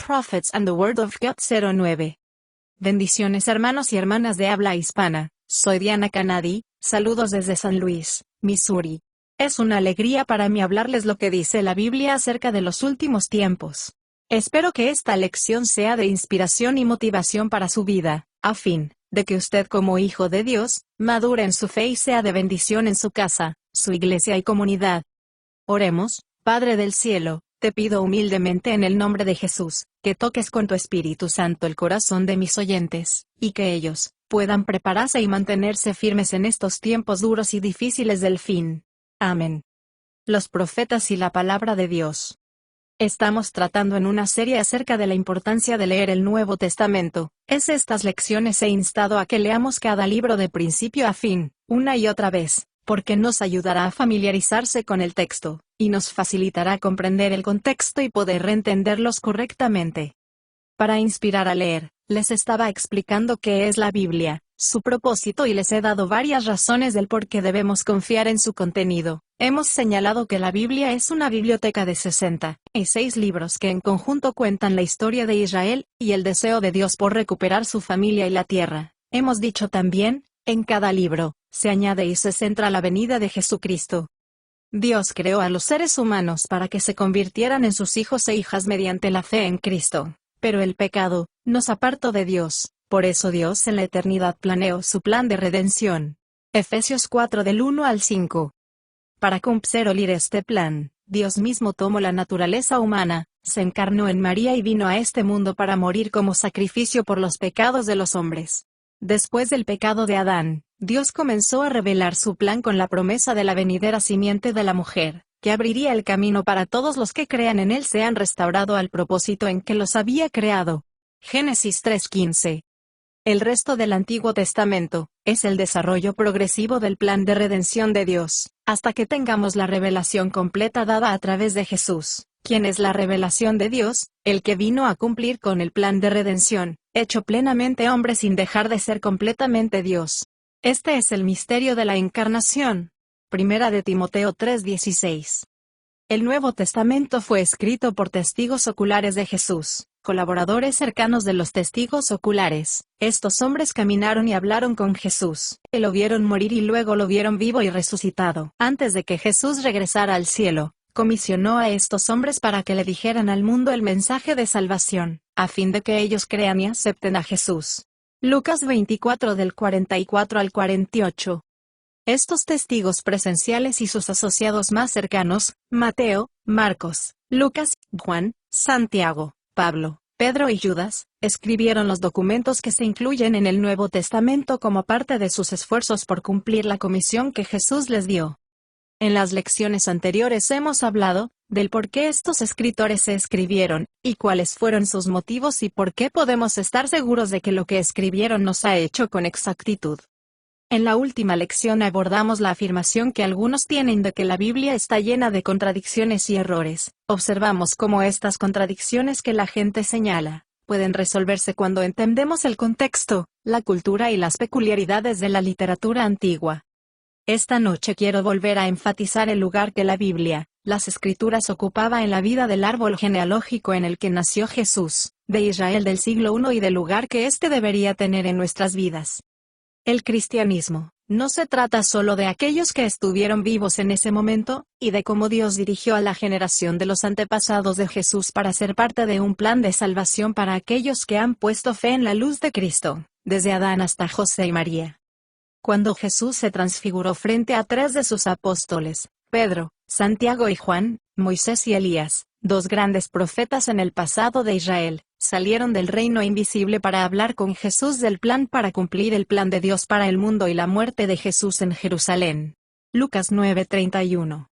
Prophets and the Word of God 09. Bendiciones hermanos y hermanas de habla hispana, soy Diana Canadi, saludos desde San Luis, Missouri. Es una alegría para mí hablarles lo que dice la Biblia acerca de los últimos tiempos. Espero que esta lección sea de inspiración y motivación para su vida, a fin de que usted como hijo de Dios, madure en su fe y sea de bendición en su casa, su iglesia y comunidad. Oremos. Padre del cielo, te pido humildemente en el nombre de Jesús, que toques con tu Espíritu Santo el corazón de mis oyentes, y que ellos puedan prepararse y mantenerse firmes en estos tiempos duros y difíciles del fin. Amén. Los profetas y la palabra de Dios. Estamos tratando en una serie acerca de la importancia de leer el Nuevo Testamento. Estas lecciones he instado a que leamos cada libro de principio a fin, una y otra vez, porque nos ayudará a familiarizarse con el texto, y nos facilitará comprender el contexto y poder entenderlos correctamente. Para inspirar a leer, les estaba explicando qué es la Biblia, su propósito y les he dado varias razones del por qué debemos confiar en su contenido. Hemos señalado que la Biblia es una biblioteca de 66 libros que en conjunto cuentan la historia de Israel, y el deseo de Dios por recuperar su familia y la tierra. Hemos dicho también, en cada libro, se añade y se centra la venida de Jesucristo. Dios creó a los seres humanos para que se convirtieran en sus hijos e hijas mediante la fe en Cristo. Pero el pecado nos apartó de Dios, por eso Dios en la eternidad planeó su plan de redención. Efesios 4 del 1 al 5. Para cumplir este plan, Dios mismo tomó la naturaleza humana, se encarnó en María y vino a este mundo para morir como sacrificio por los pecados de los hombres. Después del pecado de Adán, Dios comenzó a revelar su plan con la promesa de la venidera simiente de la mujer, que abriría el camino para todos los que crean en él sean restaurados al propósito en que los había creado. Génesis 3:15. El resto del Antiguo Testamento es el desarrollo progresivo del plan de redención de Dios, hasta que tengamos la revelación completa dada a través de Jesús, quien es la revelación de Dios, el que vino a cumplir con el plan de redención, hecho plenamente hombre sin dejar de ser completamente Dios. Este es el misterio de la encarnación. Primera de Timoteo 3:16. El Nuevo Testamento fue escrito por testigos oculares de Jesús, colaboradores cercanos de los testigos oculares. Estos hombres caminaron y hablaron con Jesús, y lo vieron morir y luego lo vieron vivo y resucitado. Antes de que Jesús regresara al cielo, comisionó a estos hombres para que le dijeran al mundo el mensaje de salvación, a fin de que ellos crean y acepten a Jesús. Lucas 24 del 44 al 48. Estos testigos presenciales y sus asociados más cercanos, Mateo, Marcos, Lucas, Juan, Santiago, Pablo, Pedro y Judas, escribieron los documentos que se incluyen en el Nuevo Testamento como parte de sus esfuerzos por cumplir la comisión que Jesús les dio. En las lecciones anteriores hemos hablado del por qué estos escritores se escribieron, y cuáles fueron sus motivos y por qué podemos estar seguros de que lo que escribieron nos ha hecho con exactitud. En la última lección abordamos la afirmación que algunos tienen de que la Biblia está llena de contradicciones y errores. Observamos cómo estas contradicciones que la gente señala pueden resolverse cuando entendemos el contexto, la cultura y las peculiaridades de la literatura antigua. Esta noche quiero volver a enfatizar el lugar que la Biblia, las Escrituras ocupaba en la vida del árbol genealógico en el que nació Jesús, de Israel del siglo I y del lugar que éste debería tener en nuestras vidas. El cristianismo no se trata solo de aquellos que estuvieron vivos en ese momento, y de cómo Dios dirigió a la generación de los antepasados de Jesús para ser parte de un plan de salvación para aquellos que han puesto fe en la luz de Cristo, desde Adán hasta José y María. Cuando Jesús se transfiguró frente a 3 de sus apóstoles, Pedro, Santiago y Juan, Moisés y Elías, 2 grandes profetas en el pasado de Israel, salieron del reino invisible para hablar con Jesús del plan para cumplir el plan de Dios para el mundo y la muerte de Jesús en Jerusalén. Lucas 9:31.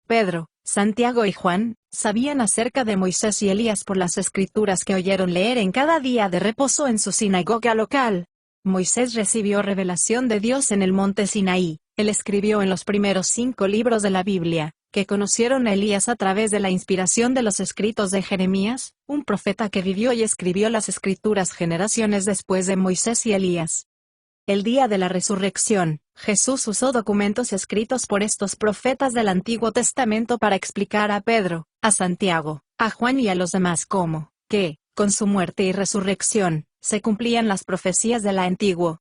Pedro, Santiago y Juan sabían acerca de Moisés y Elías por las escrituras que oyeron leer en cada día de reposo en su sinagoga local. Moisés recibió revelación de Dios en el monte Sinaí. Él escribió en los primeros 5 libros de la Biblia, que conocieron a Elías a través de la inspiración de los escritos de Jeremías, un profeta que vivió y escribió las escrituras generaciones después de Moisés y Elías. El día de la resurrección, Jesús usó documentos escritos por estos profetas del Antiguo Testamento para explicar a Pedro, a Santiago, a Juan y a los demás cómo, qué, Con su muerte y resurrección, se cumplían las profecías del Antiguo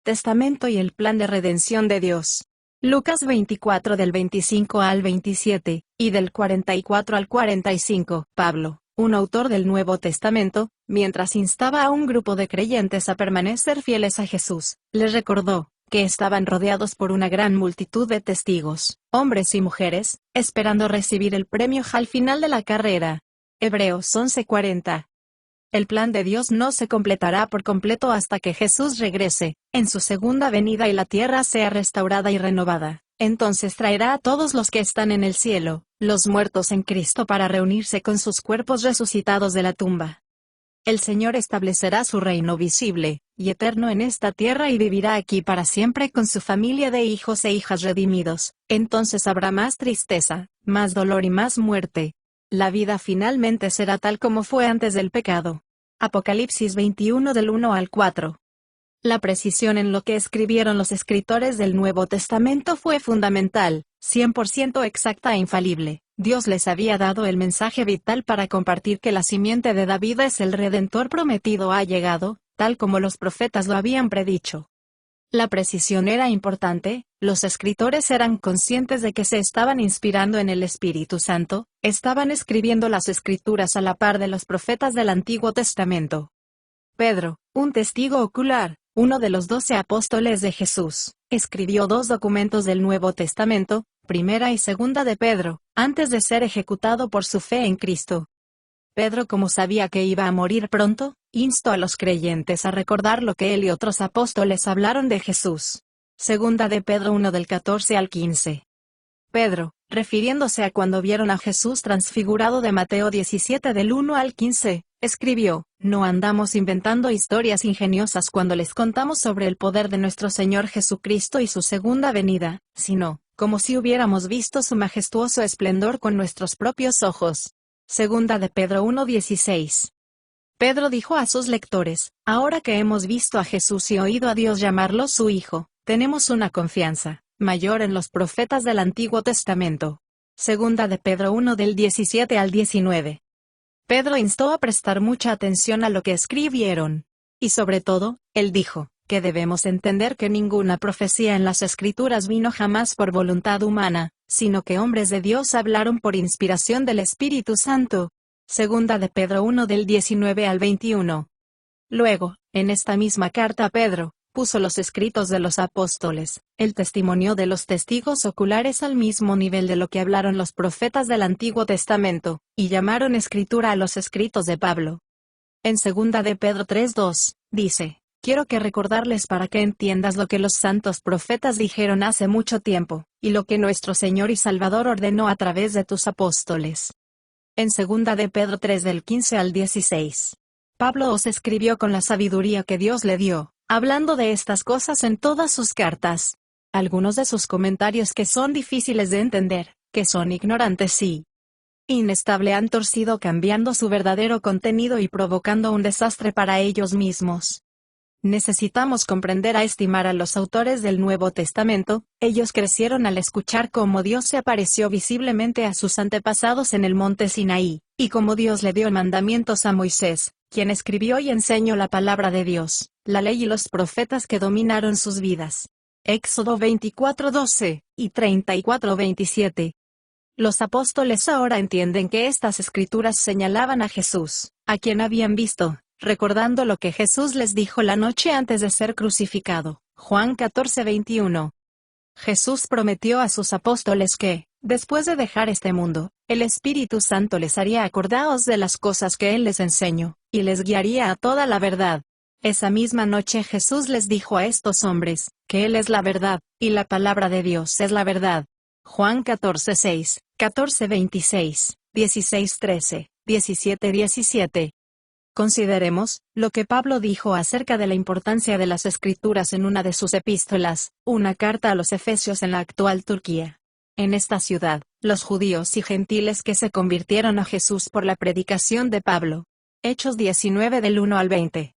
Testamento y el plan de redención de Dios. Lucas 24 del 25 al 27, y del 44 al 45. Pablo, un autor del Nuevo Testamento, mientras instaba a un grupo de creyentes a permanecer fieles a Jesús, les recordó que estaban rodeados por una gran multitud de testigos, hombres y mujeres, esperando recibir el premio al final de la carrera. Hebreos 11:40. El plan de Dios no se completará por completo hasta que Jesús regrese, en su segunda venida y la tierra sea restaurada y renovada. Entonces traerá a todos los que están en el cielo, los muertos en Cristo, para reunirse con sus cuerpos resucitados de la tumba. El Señor establecerá su reino visible y eterno en esta tierra y vivirá aquí para siempre con su familia de hijos e hijas redimidos. Entonces habrá más tristeza, más dolor y más muerte. La vida finalmente será tal como fue antes del pecado. Apocalipsis 21 del 1 al 4. La precisión en lo que escribieron los escritores del Nuevo Testamento fue fundamental, 100% exacta e infalible. Dios les había dado el mensaje vital para compartir que la simiente de David es el Redentor prometido ha llegado, tal como los profetas lo habían predicho. La precisión era importante, los escritores eran conscientes de que se estaban inspirando en el Espíritu Santo, estaban escribiendo las Escrituras a la par de los profetas del Antiguo Testamento. Pedro, un testigo ocular, uno de los 12 apóstoles de Jesús, escribió 2 documentos del Nuevo Testamento, Primera y Segunda de Pedro, antes de ser ejecutado por su fe en Cristo. Pedro, como sabía que iba a morir pronto, instó a los creyentes a recordar lo que él y otros apóstoles hablaron de Jesús. Segunda de Pedro 1 del 14 al 15. Pedro, refiriéndose a cuando vieron a Jesús transfigurado de Mateo 17 del 1 al 15, escribió: No andamos inventando historias ingeniosas cuando les contamos sobre el poder de nuestro Señor Jesucristo y su segunda venida, sino, como si hubiéramos visto su majestuoso esplendor con nuestros propios ojos. Segunda de Pedro 1:16. Pedro dijo a sus lectores: Ahora que hemos visto a Jesús y oído a Dios llamarlo su Hijo, tenemos una confianza mayor en los profetas del Antiguo Testamento. Segunda de Pedro 1 del 17 al 19. Pedro instó a prestar mucha atención a lo que escribieron. Y sobre todo, él dijo que debemos entender que ninguna profecía en las Escrituras vino jamás por voluntad humana, sino que hombres de Dios hablaron por inspiración del Espíritu Santo. Segunda de Pedro 1 del 19 al 21. Luego, en esta misma carta a Pedro, puso los escritos de los apóstoles, el testimonio de los testigos oculares al mismo nivel de lo que hablaron los profetas del Antiguo Testamento, y llamaron escritura a los escritos de Pablo. En segunda de Pedro 3:2, dice: Quiero que recordarles para que entiendas lo que los santos profetas dijeron hace mucho tiempo, y lo que nuestro Señor y Salvador ordenó a través de tus apóstoles. En segunda de Pedro 3 del 15 al 16. Pablo os escribió con la sabiduría que Dios le dio, hablando de estas cosas en todas sus cartas. Algunos de sus comentarios que son difíciles de entender, que son ignorantes y inestable han torcido cambiando su verdadero contenido y provocando un desastre para ellos mismos. Necesitamos comprender a estimar a los autores del Nuevo Testamento. Ellos crecieron al escuchar cómo Dios se apareció visiblemente a sus antepasados en el monte Sinaí, y cómo Dios le dio mandamientos a Moisés, quien escribió y enseñó la palabra de Dios, la ley y los profetas que dominaron sus vidas. Éxodo 24:12 y 34:27. Los apóstoles ahora entienden que estas escrituras señalaban a Jesús, a quien habían visto, recordando lo que Jesús les dijo la noche antes de ser crucificado. Juan 14:21. Jesús prometió a sus apóstoles que, después de dejar este mundo, el Espíritu Santo les haría acordaos de las cosas que Él les enseñó, y les guiaría a toda la verdad. Esa misma noche Jesús les dijo a estos hombres, que Él es la verdad, y la palabra de Dios es la verdad. Juan 14:6, 14:26, 16:13, 17:17. Consideremos lo que Pablo dijo acerca de la importancia de las Escrituras en una de sus epístolas, una carta a los Efesios en la actual Turquía. En esta ciudad, los judíos y gentiles que se convirtieron a Jesús por la predicación de Pablo. Hechos 19 del 1 al 20.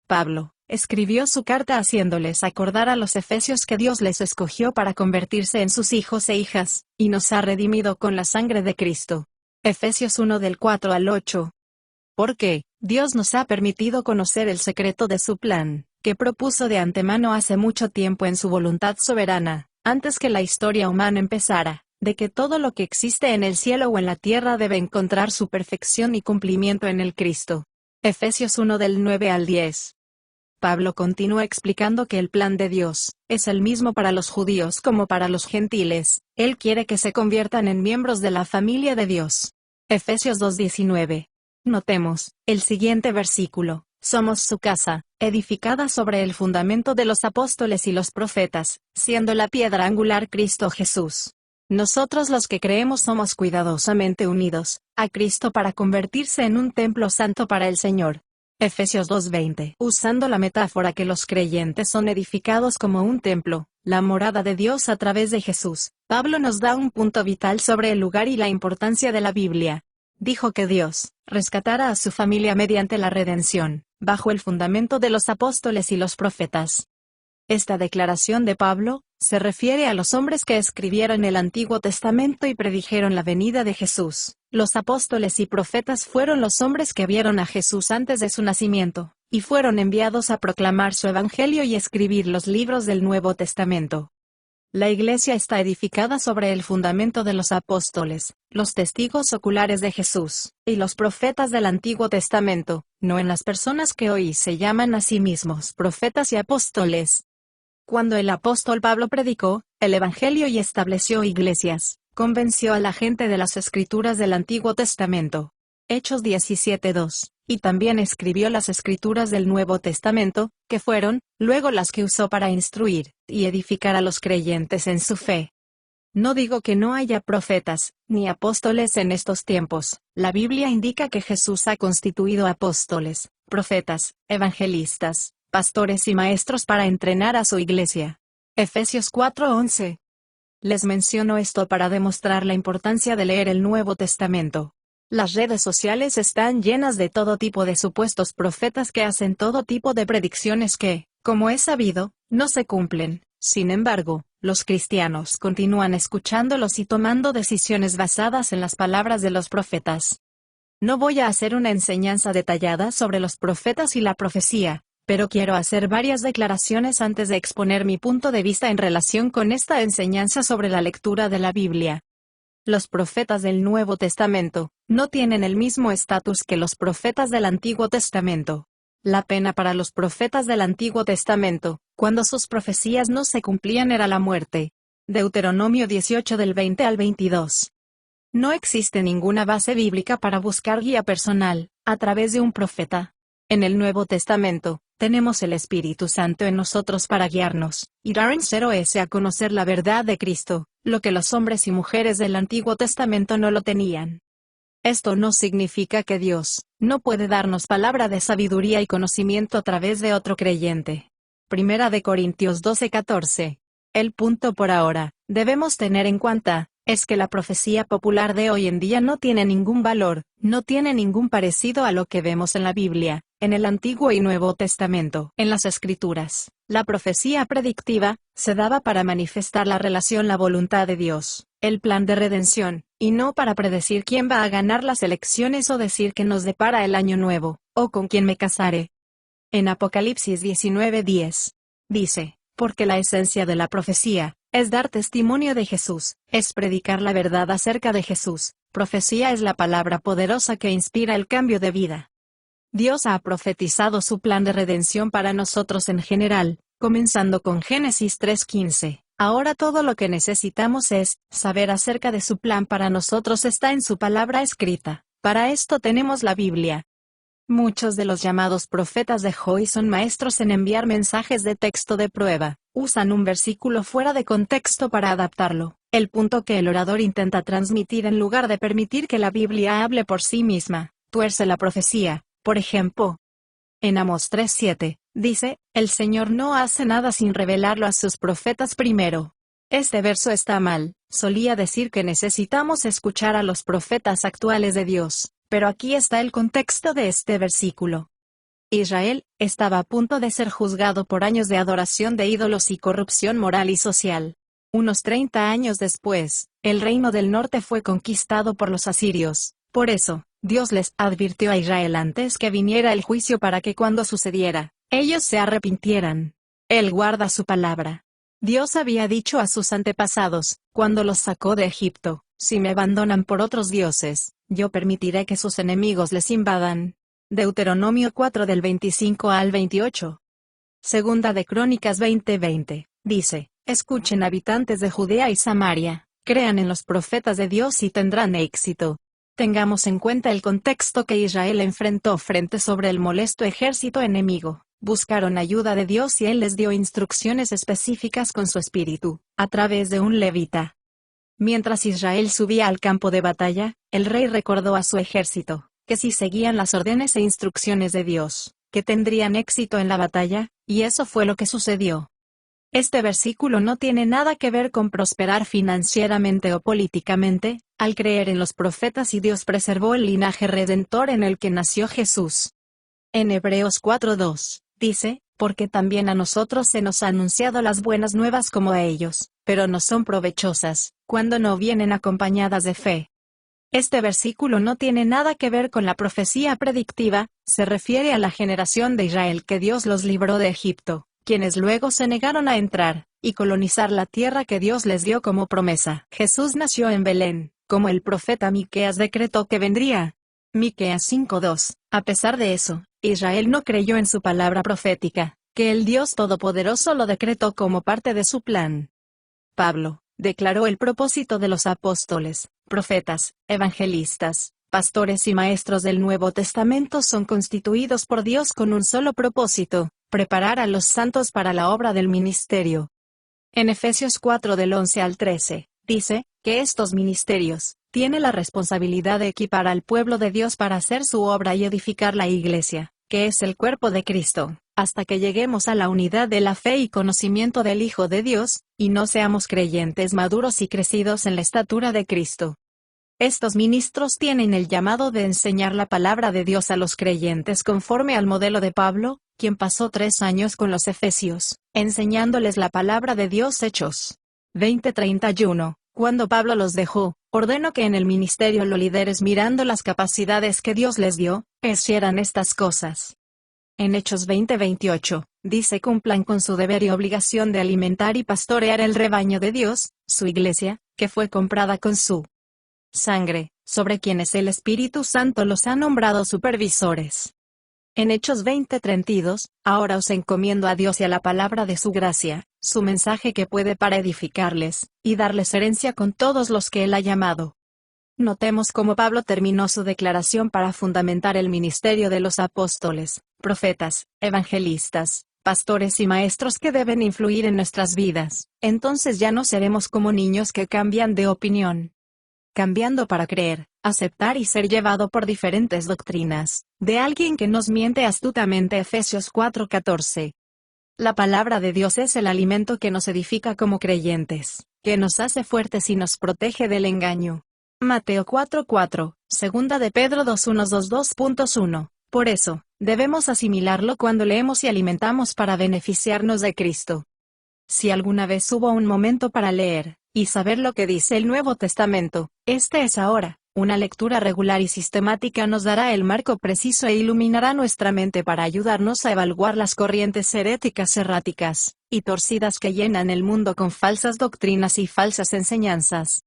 Pablo escribió su carta haciéndoles acordar a los efesios que Dios les escogió para convertirse en sus hijos e hijas, y nos ha redimido con la sangre de Cristo. Efesios 1 del 4 al 8. Porque, Dios nos ha permitido conocer el secreto de su plan, que propuso de antemano hace mucho tiempo en su voluntad soberana, antes que la historia humana empezara, de que todo lo que existe en el cielo o en la tierra debe encontrar su perfección y cumplimiento en el Cristo. Efesios 1 del 9 al 10. Pablo continúa explicando que el plan de Dios es el mismo para los judíos como para los gentiles. Él quiere que se conviertan en miembros de la familia de Dios. Efesios 2:19. Notemos el siguiente versículo. Somos su casa, edificada sobre el fundamento de los apóstoles y los profetas, siendo la piedra angular Cristo Jesús. Nosotros los que creemos somos cuidadosamente unidos a Cristo para convertirse en un templo santo para el Señor. Efesios 2:20. Usando la metáfora que los creyentes son edificados como un templo, la morada de Dios a través de Jesús, Pablo nos da un punto vital sobre el lugar y la importancia de la Biblia. Dijo que Dios rescatara a su familia mediante la redención, bajo el fundamento de los apóstoles y los profetas. Esta declaración de Pablo se refiere a los hombres que escribieron el Antiguo Testamento y predijeron la venida de Jesús. Los apóstoles y profetas fueron los hombres que vieron a Jesús antes de su nacimiento, y fueron enviados a proclamar su evangelio y escribir los libros del Nuevo Testamento. La Iglesia está edificada sobre el fundamento de los apóstoles, los testigos oculares de Jesús, y los profetas del Antiguo Testamento, no en las personas que hoy se llaman a sí mismos profetas y apóstoles. Cuando el apóstol Pablo predicó el Evangelio y estableció iglesias, convenció a la gente de las escrituras del Antiguo Testamento. Hechos 17:2. Y también escribió las escrituras del Nuevo Testamento, que fueron, luego las que usó para instruir y edificar a los creyentes en su fe. No digo que no haya profetas, ni apóstoles en estos tiempos. La Biblia indica que Jesús ha constituido apóstoles, profetas, evangelistas, pastores y maestros para entrenar a su iglesia. Efesios 4:11. Les menciono esto para demostrar la importancia de leer el Nuevo Testamento. Las redes sociales están llenas de todo tipo de supuestos profetas que hacen todo tipo de predicciones que, como es sabido, no se cumplen. Sin embargo, los cristianos continúan escuchándolos y tomando decisiones basadas en las palabras de los profetas. No voy a hacer una enseñanza detallada sobre los profetas y la profecía, pero quiero hacer varias declaraciones antes de exponer mi punto de vista en relación con esta enseñanza sobre la lectura de la Biblia. Los profetas del Nuevo Testamento no tienen el mismo estatus que los profetas del Antiguo Testamento. La pena para los profetas del Antiguo Testamento, cuando sus profecías no se cumplían, era la muerte. Deuteronomio 18 del 20 al 22. No existe ninguna base bíblica para buscar guía personal a través de un profeta. En el Nuevo Testamento, tenemos el Espíritu Santo en nosotros para guiarnos y darnos a conocer la verdad de Cristo, lo que los hombres y mujeres del Antiguo Testamento no lo tenían. Esto no significa que Dios no puede darnos palabra de sabiduría y conocimiento a través de otro creyente. Primera de Corintios 12:14. El punto por ahora debemos tener en cuenta es que la profecía popular de hoy en día no tiene ningún valor, no tiene ningún parecido a lo que vemos en la Biblia, en el Antiguo y Nuevo Testamento. En las Escrituras, la profecía predictiva se daba para manifestar la relación, la voluntad de Dios, el plan de redención, y no para predecir quién va a ganar las elecciones o decir qué nos depara el año nuevo, o con quién me casaré. En Apocalipsis 19:10, dice, porque la esencia de la profecía es dar testimonio de Jesús, es predicar la verdad acerca de Jesús. Profecía es la palabra poderosa que inspira el cambio de vida. Dios ha profetizado su plan de redención para nosotros en general, comenzando con Génesis 3:15. Ahora todo lo que necesitamos es saber acerca de su plan para nosotros está en su palabra escrita. Para esto tenemos la Biblia. Muchos de los llamados profetas de hoy son maestros en enviar mensajes de texto de prueba. Usan un versículo fuera de contexto para adaptarlo. El punto que el orador intenta transmitir en lugar de permitir que la Biblia hable por sí misma, tuerce la profecía. Por ejemplo, en Amós 3:7, dice, el Señor no hace nada sin revelarlo a sus profetas primero. Este verso está mal. Solía decir que necesitamos escuchar a los profetas actuales de Dios. Pero aquí está el contexto de este versículo. Israel estaba a punto de ser juzgado por años de adoración de ídolos y corrupción moral y social. Unos 30 años después, el reino del norte fue conquistado por los asirios. Por eso, Dios les advirtió a Israel antes que viniera el juicio para que cuando sucediera, ellos se arrepintieran. Él guarda su palabra. Dios había dicho a sus antepasados, cuando los sacó de Egipto, si me abandonan por otros dioses, yo permitiré que sus enemigos les invadan. Deuteronomio 4 del 25 al 28. Segunda de Crónicas 20:20, dice, escuchen habitantes de Judea y Samaria, crean en los profetas de Dios y tendrán éxito. Tengamos en cuenta el contexto que Israel enfrentó frente sobre el molesto ejército enemigo. Buscaron ayuda de Dios y Él les dio instrucciones específicas con su espíritu, a través de un levita. Mientras Israel subía al campo de batalla, el rey recordó a su ejército, que si seguían las órdenes e instrucciones de Dios, que tendrían éxito en la batalla, y eso fue lo que sucedió. Este versículo no tiene nada que ver con prosperar financieramente o políticamente, al creer en los profetas y Dios preservó el linaje redentor en el que nació Jesús. En Hebreos 4:2, dice, porque también a nosotros se nos ha anunciado las buenas nuevas como a ellos, pero no son provechosas, cuando no vienen acompañadas de fe. Este versículo no tiene nada que ver con la profecía predictiva, se refiere a la generación de Israel que Dios los libró de Egipto, quienes luego se negaron a entrar y colonizar la tierra que Dios les dio como promesa. Jesús nació en Belén, como el profeta Miqueas decretó que vendría. Miqueas 5:2. A pesar de eso, Israel no creyó en su palabra profética, que el Dios Todopoderoso lo decretó como parte de su plan. Pablo declaró el propósito de los apóstoles, profetas, evangelistas, pastores y maestros del Nuevo Testamento son constituidos por Dios con un solo propósito, preparar a los santos para la obra del ministerio. En Efesios 4 del 11 al 13, dice, que estos ministerios tienen la responsabilidad de equipar al pueblo de Dios para hacer su obra y edificar la iglesia, que es el cuerpo de Cristo, hasta que lleguemos a la unidad de la fe y conocimiento del Hijo de Dios, y no seamos creyentes maduros y crecidos en la estatura de Cristo. Estos ministros tienen el llamado de enseñar la palabra de Dios a los creyentes conforme al modelo de Pablo, quien pasó 3 años con los efesios, enseñándoles la palabra de Dios. Hechos 20:31. Cuando Pablo los dejó, ordenó que en el ministerio los líderes, mirando las capacidades que Dios les dio, hicieran estas cosas. En Hechos 20:28, dice cumplan con su deber y obligación de alimentar y pastorear el rebaño de Dios, su iglesia, que fue comprada con su sangre, sobre quienes el Espíritu Santo los ha nombrado supervisores. En Hechos 20:32, ahora os encomiendo a Dios y a la palabra de su gracia, su mensaje que puede para edificarles, y darles herencia con todos los que Él ha llamado. Notemos cómo Pablo terminó su declaración para fundamentar el ministerio de los apóstoles, profetas, evangelistas, pastores y maestros que deben influir en nuestras vidas. Entonces ya no seremos como niños que cambian de opinión, cambiando para creer, aceptar y ser llevado por diferentes doctrinas, de alguien que nos miente astutamente. Efesios 4:14. La palabra de Dios es el alimento que nos edifica como creyentes, que nos hace fuertes y nos protege del engaño. Mateo 4:4, segunda de Pedro 2:1-2.1. Por eso, debemos asimilarlo cuando leemos y alimentamos para beneficiarnos de Cristo. Si alguna vez hubo un momento para leer y saber lo que dice el Nuevo Testamento, este es ahora. Una lectura regular y sistemática nos dará el marco preciso e iluminará nuestra mente para ayudarnos a evaluar las corrientes heréticas, erráticas y torcidas que llenan el mundo con falsas doctrinas y falsas enseñanzas.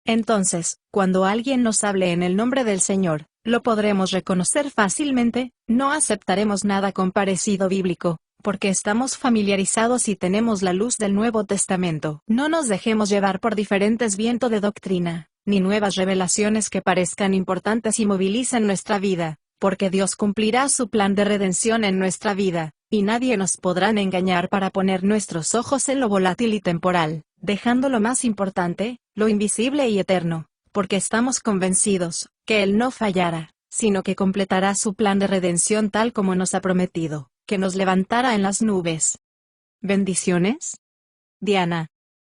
Entonces, cuando alguien nos hable en el nombre del Señor, lo podremos reconocer fácilmente. No aceptaremos nada con parecido bíblico, porque estamos familiarizados y tenemos la luz del Nuevo Testamento. No nos dejemos llevar por diferentes vientos de doctrina, ni nuevas revelaciones que parezcan importantes y movilicen nuestra vida, porque Dios cumplirá su plan de redención en nuestra vida, y nadie nos podrá engañar para poner nuestros ojos en lo volátil y temporal, dejando lo más importante, lo invisible y eterno, porque estamos convencidos que Él no fallará, sino que completará su plan de redención tal como nos ha prometido, que nos levantará en las nubes. Bendiciones. Diana.